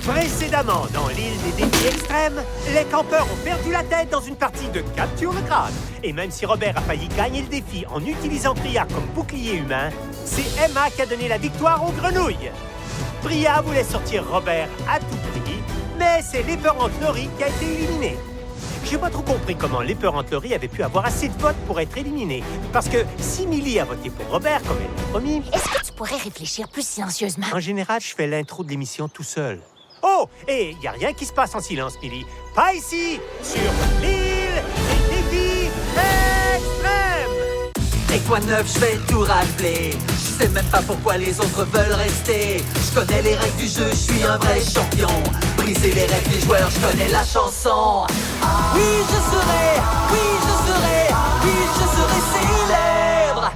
Précédemment, dans l'île des défis extrêmes, les campeurs ont perdu la tête dans une partie de capture de crabe. Et même si Robert a failli gagner le défi en utilisant Priya comme bouclier humain, c'est Emma qui a donné la victoire aux grenouilles. Priya voulait sortir Robert à tout prix, mais c'est l'épeurante Laurie qui a été éliminée. J'ai pas trop compris comment l'épeurante Laurie avait pu avoir assez de votes pour être éliminée. Parce que si Millie a voté pour Robert, comme elle l'a promis... Est-ce que tu pourrais réfléchir plus silencieusement? En général, je fais l'intro de l'émission tout seul. Oh! Et y a rien qui se passe en silence, Millie. Pas ici! Sur l'île des défis extrêmes! Et quoi de neuf, je vais tout rappeler. Je sais même pas pourquoi les autres veulent rester. Je connais les règles du jeu, je suis un vrai champion. Briser les règles des joueurs, je connais la chanson. Oui, je serai, oui, je serai, oui, je serai célèbre.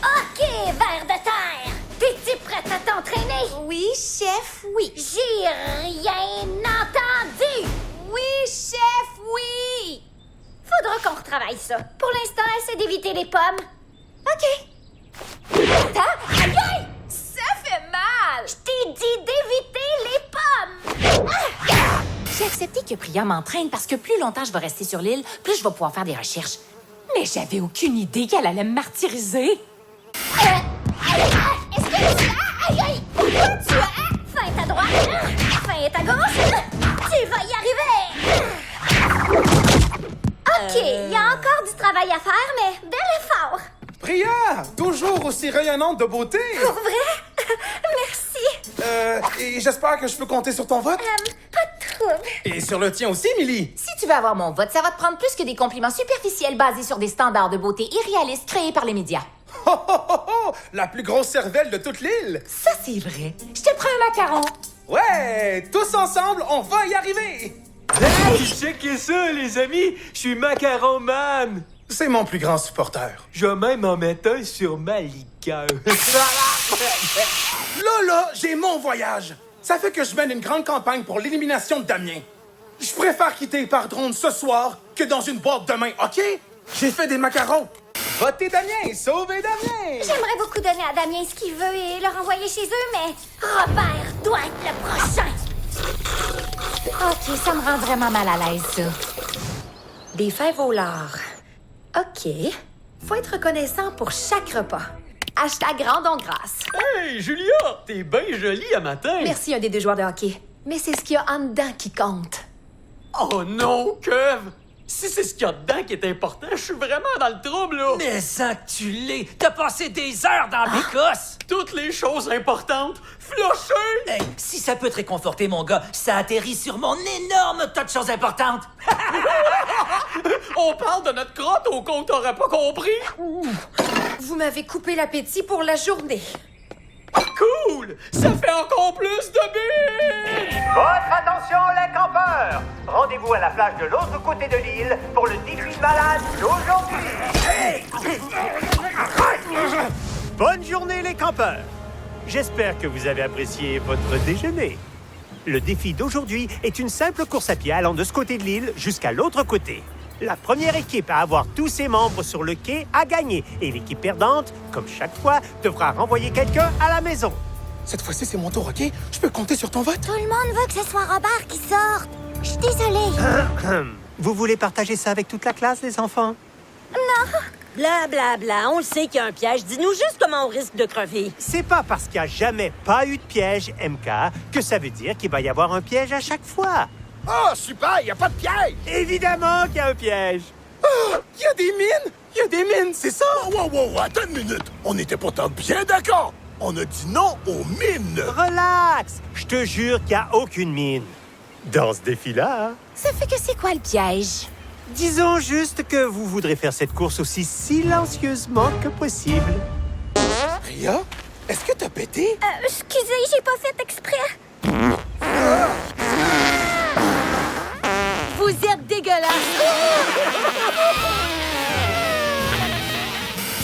OK, ver de terre! T'es-tu prête à t'entraîner? Oui, chef, oui. J'ai rien entendu! Oui, chef, oui. Faudra qu'on retravaille ça. Pour l'instant, essaie d'éviter les pommes. OK. Attends! Aïe aïe! Ça fait mal. Je t'ai dit d'éviter les pommes! J'ai accepté que Priya m'entraîne parce que plus longtemps je vais rester sur l'île, plus je vais pouvoir faire des recherches. Mais j'avais aucune idée qu'elle allait me martyriser. Est-ce que tu as... Aïe aïe! Pourquoi tu as... Feinte à droite, feinte à gauche. Tu vas y arriver! OK, il y a encore du travail à faire, mais bel effort! Priya, toujours aussi rayonnante de beauté. Pour vrai? Merci! Et j'espère que je peux compter sur ton vote. Pas de trouble. Et sur le tien aussi, Millie. Si tu veux avoir mon vote, ça va te prendre plus que des compliments superficiels basés sur des standards de beauté irréalistes créés par les médias. Ho, ho, ho, ho! La plus grosse cervelle de toute l'île. Ça, c'est vrai. Je te prends un macaron. Ouais, tous ensemble, on va y arriver. Hey, checkez ça, les amis! Je suis Macaron Man! C'est mon plus grand supporter. Je vais même en mettre un sur ma liqueur. Là, j'ai mon voyage. Ça fait que je mène une grande campagne pour l'élimination de Damien. Je préfère quitter par drone ce soir que dans une boîte demain, OK? J'ai fait des macarons. Votez Damien, sauvez Damien! J'aimerais beaucoup donner à Damien ce qu'il veut et le renvoyer chez eux, mais Robert doit être le prochain. OK, ça me rend vraiment mal à l'aise, ça. Des fèves au lard. OK. Faut être reconnaissant pour chaque repas. Hashtag grande grâce. Hey, Julia! T'es bien jolie à matin! Merci, un des deux joueurs de hockey. Mais c'est ce qu'il y a en dedans qui compte. Oh non, Kev! Si c'est ce qu'il y a dedans qui est important, je suis vraiment dans le trouble, là! Mais ça que tu l'es, t'as passé des heures dans l'Écosse. Toutes les choses importantes, flusher! Hey, si ça peut te réconforter, mon gars, ça atterrit sur mon énorme tas de choses importantes. On parle de notre crotte au compte, t'aurais pas compris? Vous m'avez coupé l'appétit pour la journée. Cool! Ça fait encore plus de billes! Votre attention, les campeurs! Rendez-vous à la plage de l'autre côté de l'île pour le défi de malade d'aujourd'hui! Bonne journée, les campeurs! J'espère que vous avez apprécié votre déjeuner. Le défi d'aujourd'hui est une simple course à pied allant de ce côté de l'île jusqu'à l'autre côté. La première équipe à avoir tous ses membres sur le quai a gagné et l'équipe perdante, comme chaque fois, devra renvoyer quelqu'un à la maison. Cette fois-ci, c'est mon tour, OK? Je peux compter sur ton vote? Tout le monde veut que ce soit Robert qui sorte. Je suis désolée. Vous voulez partager ça avec toute la classe, les enfants? Bla bla bla, on le sait qu'il y a un piège. Dis-nous juste comment on risque de crever. C'est pas parce qu'il n'y a jamais pas eu de piège, MK, que ça veut dire qu'il va y avoir un piège à chaque fois. Oh, super, y a pas de piège! Évidemment qu'il y a un piège. Oh, y a des mines! Y a des mines, c'est ça? Wow, attends une minute. On n'était pas tant bien d'accord. On a dit non aux mines. Relax! Je te jure qu'il n'y a aucune mine. Dans ce défi-là, hein? Ça fait que c'est quoi le piège? Disons juste que vous voudrez faire cette course aussi silencieusement que possible. Priya, est-ce que t'as pété? Excusez, j'ai pas fait exprès. Vous êtes dégueulasse.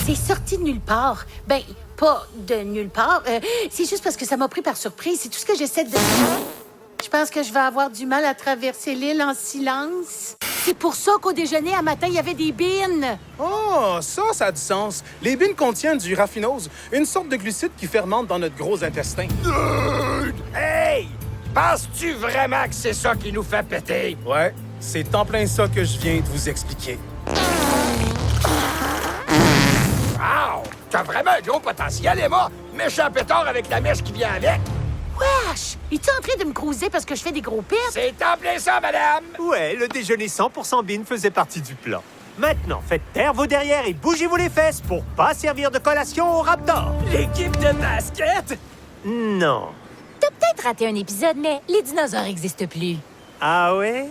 C'est sorti de nulle part. Ben, pas de nulle part. C'est juste parce que ça m'a pris par surprise. C'est tout ce que j'essaie de... Je pense que je vais avoir du mal à traverser l'île en silence. C'est pour ça qu'au déjeuner, à matin, il y avait des bines. Oh, ça a du sens. Les bines contiennent du raffinose, une sorte de glucide qui fermente dans notre gros intestin. Hey! Penses-tu vraiment que c'est ça qui nous fait péter? Ouais, c'est en plein ça que je viens de vous expliquer. Wow! T'as vraiment un gros potentiel, Emma! Méchant pétard avec la mèche qui vient avec! Wesh! Es-tu en train de me cruiser parce que je fais des gros pets? C'est en plein ça, madame! Ouais, le déjeuner 100% bin faisait partie du plan. Maintenant, faites taire vos derrières et bougez-vous les fesses pour pas servir de collation au Raptor. L'équipe de basket? Non. T'as peut-être raté un épisode, mais les dinosaures n'existent plus. Ah ouais?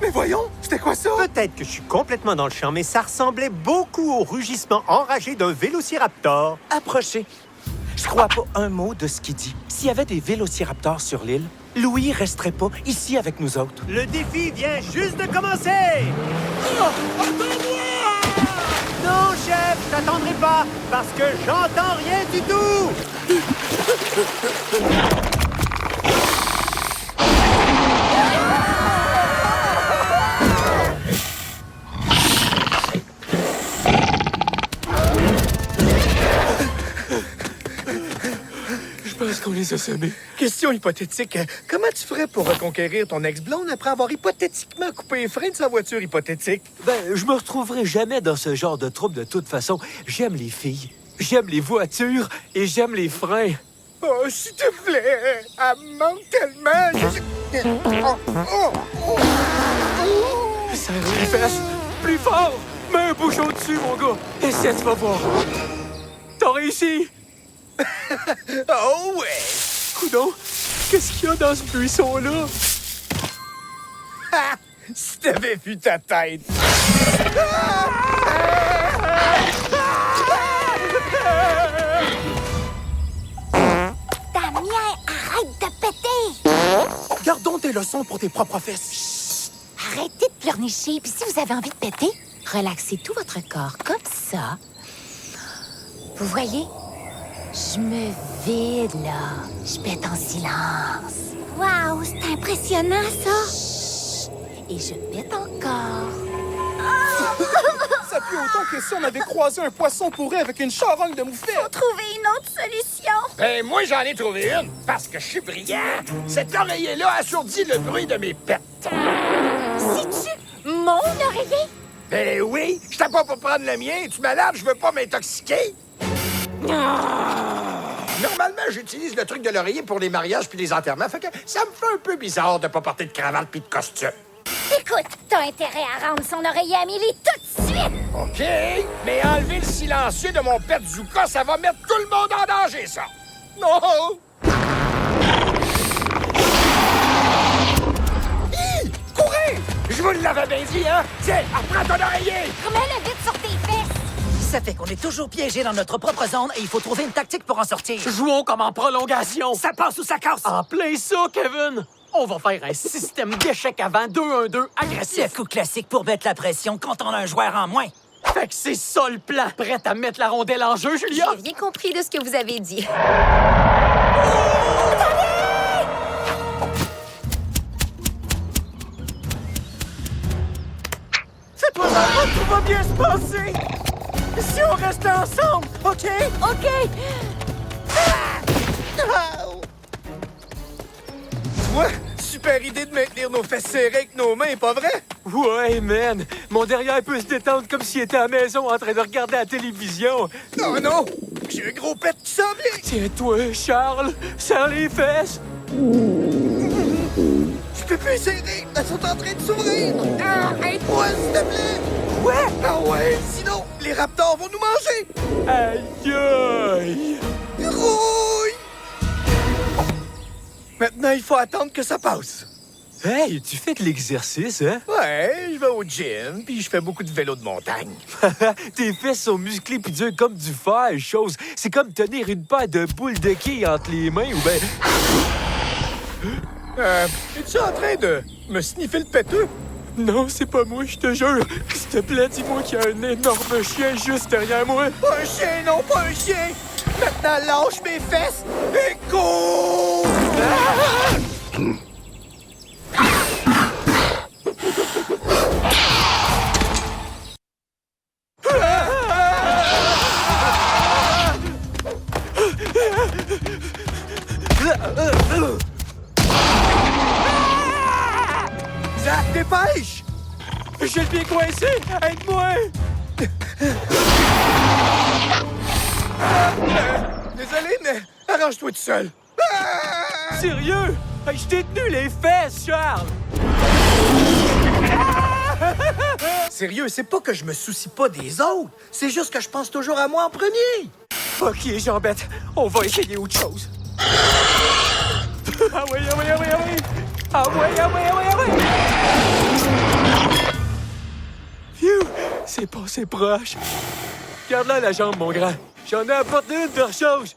Mais voyons, c'était quoi ça? Peut-être que je suis complètement dans le champ, mais ça ressemblait beaucoup au rugissement enragé d'un vélociraptor. Approchez. Je crois pas un mot de ce qu'il dit. S'il y avait des vélociraptors sur l'île, Louis resterait pas ici avec nous autres. Le défi vient juste de commencer! Oh, attends-moi! Non, chef, je t'attendrai pas, parce que j'entends rien du tout! Je pense qu'on les a semés. Question hypothétique. Comment tu ferais pour reconquérir ton ex-blonde après avoir hypothétiquement coupé les freins de sa voiture hypothétique? Ben, je me retrouverai jamais dans ce genre de trouble de toute façon. J'aime les filles, j'aime les voitures et j'aime les freins. Oh, s'il te plaît! Elle me manque tellement! Serre les fesses! Plus fort! Mets un bouchon dessus, mon gars! Essaie, tu vas voir! T'as réussi! Oh ouais! Coudon, qu'est-ce qu'il y a dans ce buisson-là? Ha! Si t'avais vu ta tête! Damien, arrête de péter! Gardons tes leçons pour tes propres fesses. Arrêtez de pleurnicher, puis si vous avez envie de péter, relaxez tout votre corps comme ça. Vous voyez? Je me vide, là. Je pète en silence. Wow, c'est impressionnant, ça! Et je pète encore. Ça pue autant que si on avait croisé un poisson pourri avec une charogne de moufette. Faut trouver une autre solution! Ben, moi, j'en ai trouvé une, parce que je suis brillant. Cet oreiller-là assourdit le bruit de mes pets. C'est-tu mon oreiller? Ben oui, je t'ai pas pour prendre le mien. Tu malade, je veux pas m'intoxiquer. Normalement, j'utilise le truc de l'oreiller pour les mariages puis les enterrements, fait que ça me fait un peu bizarre de pas porter de cravate puis de costume. Écoute, t'as intérêt à rendre son oreiller à Millie tout de suite! OK, mais enlever le silencieux de mon pet Zuka, ça va mettre tout le monde en danger, ça! Non! Hi! Courez! Je vous l'avais bien dit, hein? Tiens, reprends ton oreiller! Remets-le vite sur tes fesses! Ça fait qu'on est toujours piégé dans notre propre zone et il faut trouver une tactique pour en sortir. Jouons comme en prolongation. Ça passe ou ça casse? En plein ça, Kevin! On va faire un système d'échecs avant 2-1-2 agressif. Le coup classique pour mettre la pression quand on a un joueur en moins. Fait que c'est ça le plan. Prête à mettre la rondelle en jeu, Julia? J'ai rien compris de ce que vous avez dit. C'est pas grave, tout va bien se passer! Si on reste ensemble, OK? OK! Tu vois, super idée de maintenir nos fesses serrées avec nos mains, pas vrai? Ouais, man! Mon derrière peut se détendre comme s'il était à la maison en train de regarder la télévision. Non, non! J'ai un gros pet qui s'en vient! Tiens-toi, Charles! Serre les fesses! Je peux plus serrer! Elles sont en train de s'ouvrir! Aide-moi, s'il te plaît! Ouais! Ah ouais! Sinon, les raptors vont nous manger! Aïe aïe! Rouille! Maintenant, il faut attendre que ça passe. Hey, tu fais de l'exercice, hein? Ouais, je vais au gym, puis je fais beaucoup de vélo de montagne. Tes fesses sont musclées puis dures comme du fer, chose. C'est comme tenir une paire de boules de quilles entre les mains ou ben... Es-tu en train de me sniffer le péteux? Non, c'est pas moi, je te jure. S'il te plaît, dis-moi qu'il y a un énorme chien juste derrière moi. Pas un chien, non, pas un chien! Maintenant, lâche mes fesses et cours! Zach, dépêche! J'ai le pied coincé! Aide-moi! Désolé, mais arrange-toi tout seul. Sérieux? Hey, je t'ai tenu les fesses, Charles! Sérieux, c'est pas que je me soucie pas des autres. C'est juste que je pense toujours à moi en premier. OK, Jean-Bête, on va essayer autre chose. Ah oui, ah oui, ah oui, ah oui! Ah oui, ah oui, ah oui, ah oui! Phew, c'est passé proche. Garde-la la jambe, mon grand. J'en ai apporté une de chose.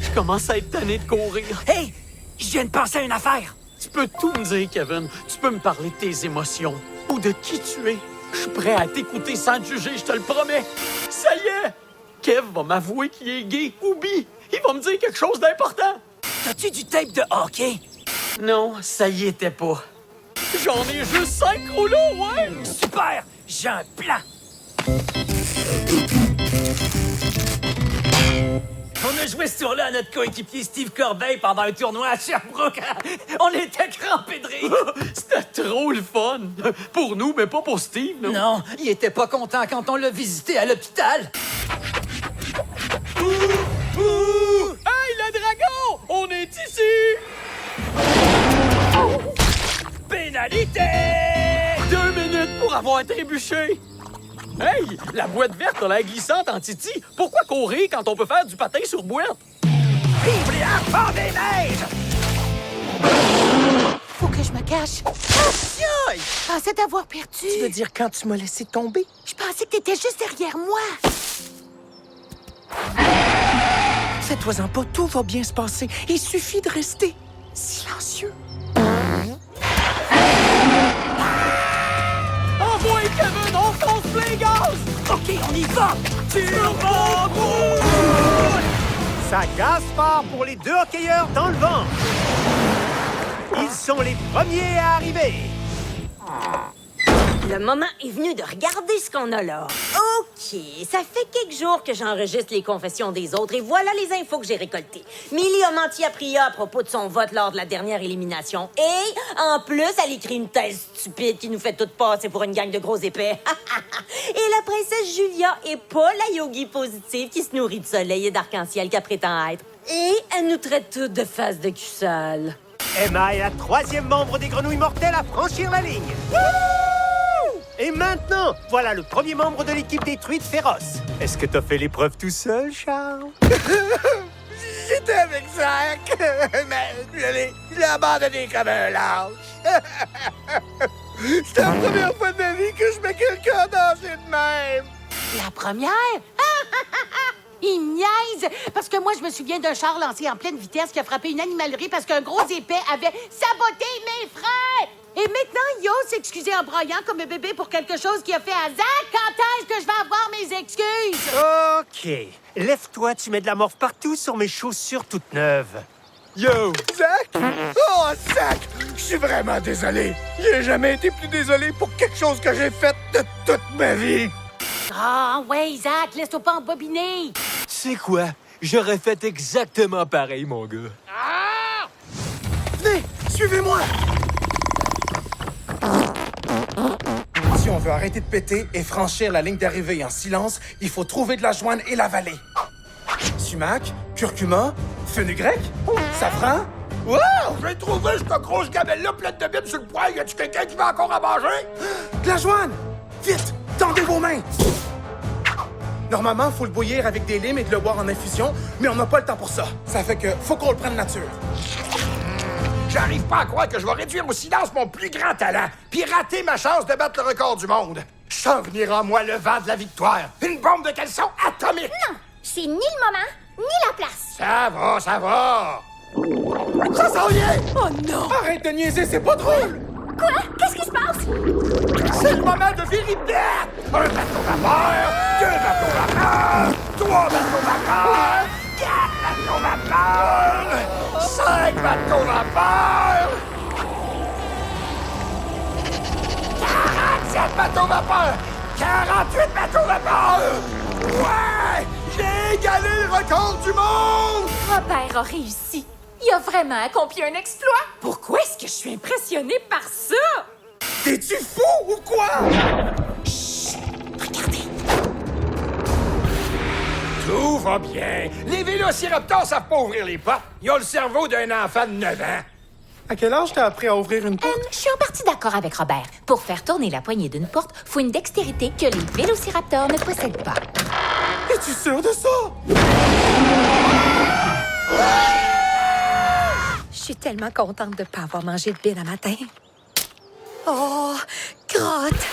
Je commence à être tanné de courir. Hey! Je viens de penser à une affaire! Tu peux tout me dire, Kevin. Tu peux me parler de tes émotions ou de qui tu es. Je suis prêt à t'écouter sans te juger, je te le promets. Ça y est! Kev va m'avouer qu'il est gay ou bi. Il va me dire quelque chose d'important. T'as-tu du tape de hockey? Non, ça y était pas. J'en ai juste 5 rouleaux, ouais! Super! J'ai un plan! On a joué ce tour-là à notre coéquipier Steve Corbeil pendant un tournoi à Sherbrooke. On était crampés de rire. C'était trop le fun. Pour nous, mais pas pour Steve, non? Non, il était pas content quand on l'a visité à l'hôpital. Hey, le dragon! On est ici! Pénalité! 2 minutes pour avoir trébuché! Hey, la boîte verte a l'air glissante en titi. Pourquoi courir quand on peut faire du patin sur boîte? Vive les enfants des neiges! Faut que je me cache. Aïe! Je pensais t'avoir perdu. Tu veux dire quand tu m'as laissé tomber? Je pensais que t'étais juste derrière moi. Fais-toi-en pas, tout va bien se passer. Il suffit de rester silencieux. Envoie, Kevin, on fonce plein gaz! OK, on y va! Ça gasse fort pour les 2 hockeyeurs dans le vent. Ils sont les premiers à arriver. Le moment est venu de regarder ce qu'on a là. OK, ça fait quelques jours que j'enregistre les confessions des autres et voilà les infos que j'ai récoltées. Millie a menti à Priya à propos de son vote lors de la dernière élimination. Et, en plus, elle écrit une thèse stupide qui nous fait toutes passer pour une gang de gros épais. Et la princesse Julia est pas la yogi positive qui se nourrit de soleil et d'arc-en-ciel qu'elle prétend être. Et elle nous traite toutes de faces de cul sale. Emma est la 3e membre des Grenouilles Mortelles à franchir la ligne. Et maintenant, voilà le premier membre de l'équipe des Truites Féroces. Est-ce que t'as fait l'épreuve tout seul, Charles? J'étais avec Zach, mais je l'ai abandonné comme un lâche. C'est la première fois de ma vie que je mets quelqu'un à danser de même. La première? Il me niaise! Parce que moi, je me souviens d'un char lancé en pleine vitesse qui a frappé une animalerie parce qu'un gros épais avait saboté mes freins! Et maintenant, Yo s'excusait en broyant comme un bébé pour quelque chose qu'il a fait à Zach. Quand est-ce que je vais avoir mes excuses? OK. Lève-toi, tu mets de la morphe partout sur mes chaussures toutes neuves. Yo! Zach? Oh, Zach! Je suis vraiment désolé. J'ai jamais été plus désolé pour quelque chose que j'ai fait de toute ma vie. Ah, ouais, Zach, laisse-toi pas embobiner. C'est quoi? J'aurais fait exactement pareil, mon gars. Venez, suivez-moi! Si on veut arrêter de péter et franchir la ligne d'arrivée en silence, il faut trouver de la joine et l'avaler. Sumac, curcuma, fenugrec, safran. Wow! J'ai trouvé cette grosse gamelle-là pleine de bibes sur le poêle. Y a-tu quelqu'un qui veut encore à manger? De la joine! Vite! Tendez vos mains! Normalement, faut le bouillir avec des limes et de le boire en infusion, mais on n'a pas le temps pour ça. Ça fait que faut qu'on le prenne nature. J'arrive pas à croire que je vais réduire au silence mon plus grand talent, puis rater ma chance de battre le record du monde. Je sens venir en moi le vent de la victoire. Une bombe de caleçon atomique! Non, c'est ni le moment, ni la place. Ça va, ça va! Ça s'en vient! Oh non! Arrête de niaiser, c'est pas drôle! Quoi? Qu'est-ce qui se passe? C'est le moment de vérité! Un bateau vapeur, 2 bateaux vapeur, 3 bateaux vapeur, 4 bateaux vapeur, 5 bateaux vapeur, 47 bateaux vapeur, 48 bateaux vapeur! Ouais! J'ai égalé le record du monde! Robert a réussi. Il a vraiment accompli un exploit. Pourquoi est-ce que je suis impressionnée par ça? T'es-tu fou ou quoi? Regardez. Tout va bien. Les vélociraptors savent pas ouvrir les portes. Ils ont le cerveau d'un enfant de 9 ans. À quel âge t'as appris à ouvrir une porte? Je suis en partie d'accord avec Robert. Pour faire tourner la poignée d'une porte, faut une dextérité que les vélociraptors ne possèdent pas. Es-tu sûr de ça? Je suis tellement contente de ne pas avoir mangé de bine à matin. Oh, crotte!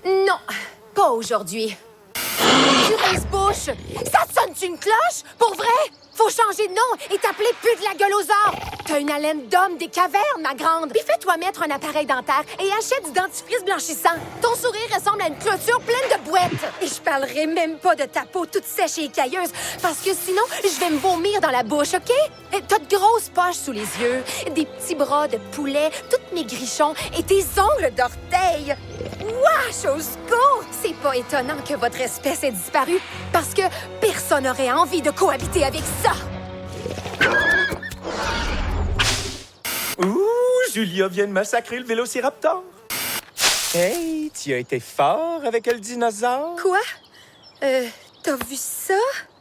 Non, pas aujourd'hui. Du rince-bouche! Ça te sonne une cloche? Pour vrai? Faut changer de nom et t'appeler pute la gueule aux ors! T'as une haleine d'homme des cavernes, ma grande! Puis fais-toi mettre un appareil dentaire et achète du dentifrice blanchissant. Ton sourire ressemble à une clôture pleine de boîtes! Et je parlerai même pas de ta peau toute sèche et écailleuse, parce que sinon, je vais me vomir dans la bouche, OK? Et t'as de grosses poches sous les yeux, des petits bras de poulet, toutes mes grichons et tes ongles d'orteil. Wesh, au secours! C'est pas étonnant que votre espèce ait disparu, parce que personne n'aurait envie de cohabiter avec ça! Ouh, Julia vient de massacrer le vélociraptor. Hey, tu as été fort avec le dinosaure? Quoi? T'as vu ça?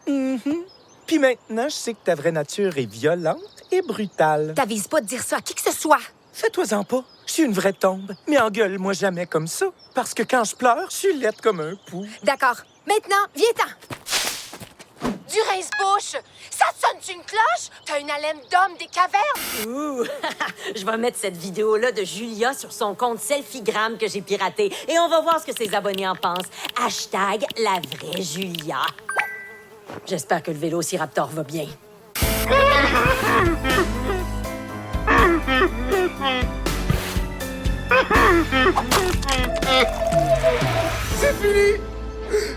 Puis maintenant, je sais que ta vraie nature est violente et brutale. T'avises pas de dire ça à qui que ce soit! Fais-toi-en pas. Je suis une vraie tombe. Mais engueule-moi jamais comme ça. Parce que quand je pleure, je suis laide comme un pou. D'accord. Maintenant, viens-t'en! Du rince-bouche! Ça te sonne une cloche? T'as une haleine d'homme des cavernes? Ouh! Je vais mettre cette vidéo-là de Julia sur son compte Selfiegram que j'ai piraté. Et on va voir ce que ses abonnés en pensent. Hashtag la vraie Julia. J'espère que le vélociraptor va bien. C'est fini!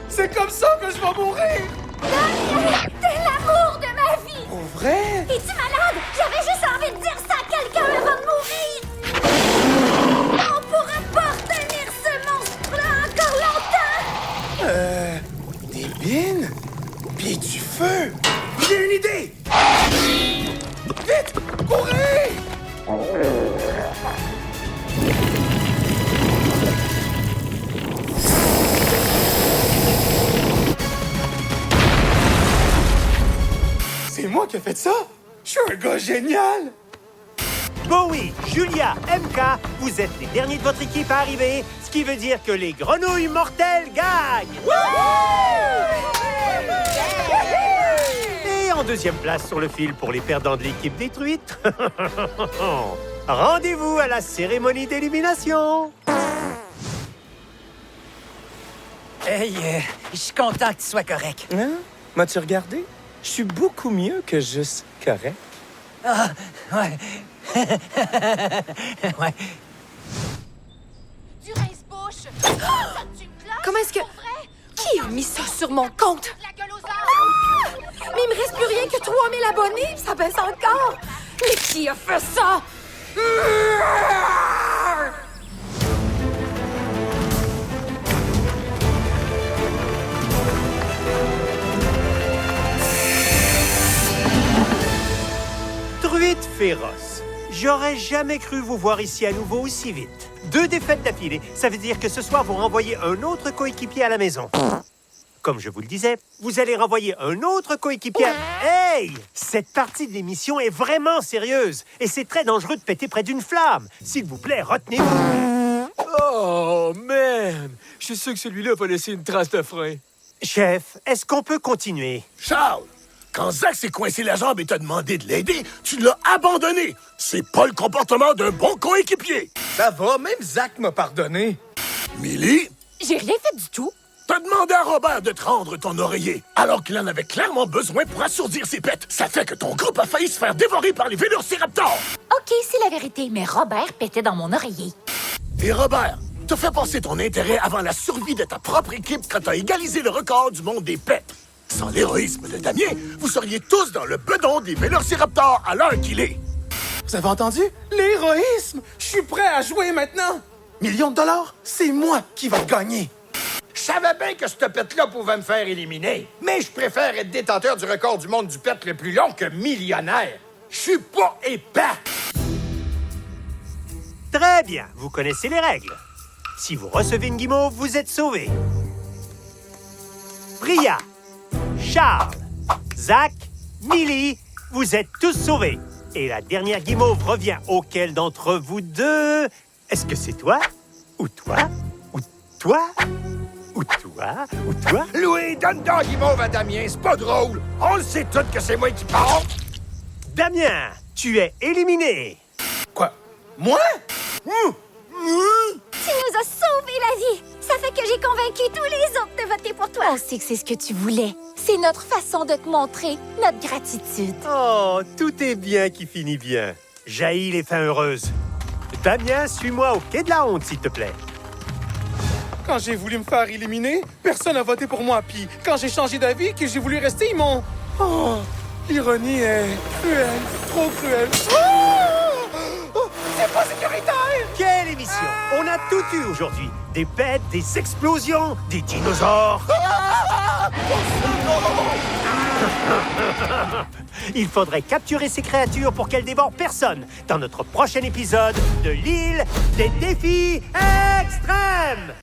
C'est comme ça que je vais mourir! T'es l'amour de ma vie! Pour vrai? Es-tu malade? J'avais juste envie de dire ça à quelqu'un avant de mourir! On pourra pas retenir ce monstre-là encore longtemps! Des bines? Puis du feu! J'ai une idée! Vite! Courez! C'est moi qui ai fait ça? Je suis un gars génial! Bowie, Julia, MK, vous êtes les derniers de votre équipe à arriver, ce qui veut dire que les grenouilles mortelles gagnent! Et en deuxième place sur le fil pour les perdants de l'équipe détruite, rendez-vous à la cérémonie d'élimination! Hey, je suis content que tu sois correct. Hein? M'as-tu regardé? Je suis beaucoup mieux que juste correct. Ah, ouais. Ouais. Du rince-bouche! Ça te sonne une cloche? Comment est-ce que... Pour vrai? Qui a mis ça sur mon compte? La gueule aux ors! Mais il me reste plus rien que 3000 abonnés, puis ça baisse encore! Mais qui a fait ça? Truite féroce. J'aurais jamais cru vous voir ici à nouveau aussi vite. 2 défaites d'affilée, ça veut dire que ce soir, vous renvoyez un autre coéquipier à la maison. Comme je vous le disais, vous allez renvoyer un autre coéquipier à... Hey! Cette partie de l'émission est vraiment sérieuse et c'est très dangereux de péter près d'une flamme. S'il vous plaît, retenez-vous. Oh, man! Je suis sûr que celui-là va laisser une trace de frein. Chef, est-ce qu'on peut continuer? Charles, quand Zach s'est coincé la jambe et t'a demandé de l'aider, tu l'as abandonné. C'est pas le comportement d'un bon coéquipier. Ça va, même Zach m'a pardonné. Millie? J'ai rien fait du tout. T'as demandé à Robert de te rendre ton oreiller, alors qu'il en avait clairement besoin pour assourdir ses pets. Ça fait que ton groupe a failli se faire dévorer par les vélociraptors. OK, c'est la vérité, mais Robert pétait dans mon oreiller. Et Robert, t'as fait passer ton intérêt avant la survie de ta propre équipe quand t'as égalisé le record du monde des pets. Sans l'héroïsme de Damien, vous seriez tous dans le bedon des vélociraptors à l'heure qu'il est. Vous avez entendu? L'héroïsme! Je suis prêt à jouer maintenant! Millions de dollars, c'est moi qui va gagner! Je savais bien que cette pète-là pouvait me faire éliminer, mais je préfère être détenteur du record du monde du pet le plus long que millionnaire. Je suis pas épais! Très bien, vous connaissez les règles. Si vous recevez une guimauve, vous êtes sauvé. Bria, Charles, Zach, Millie, vous êtes tous sauvés. Et la dernière guimauve revient auquel d'entre vous deux? Est-ce que c'est toi? Ou toi? Ou toi? Ou toi? Ou toi? Louis, donne ton guimauve à Damien, c'est pas drôle. On le sait tous que c'est moi qui pars. Damien, tu es éliminé. Quoi? Moi? Tu nous as sauvé la vie! Ça fait que j'ai convaincu tous les autres de voter pour toi! On sait que c'est ce que tu voulais. C'est notre façon de te montrer notre gratitude. Oh, tout est bien qui finit bien. Jaillit les fins heureuses. Damien, suis-moi au quai de la honte, s'il te plaît. Quand j'ai voulu me faire éliminer, personne n'a voté pour moi. Puis quand j'ai changé d'avis, que j'ai voulu rester, ils m'ont... Oh, l'ironie est cruelle, trop cruelle. Oh, c'est pas sécuritaire! Quelle émission! On a tout eu aujourd'hui. Des bêtes, des explosions, des dinosaures. Il faudrait capturer ces créatures pour qu'elles dévorent personne dans notre prochain épisode de l'île des défis extrêmes!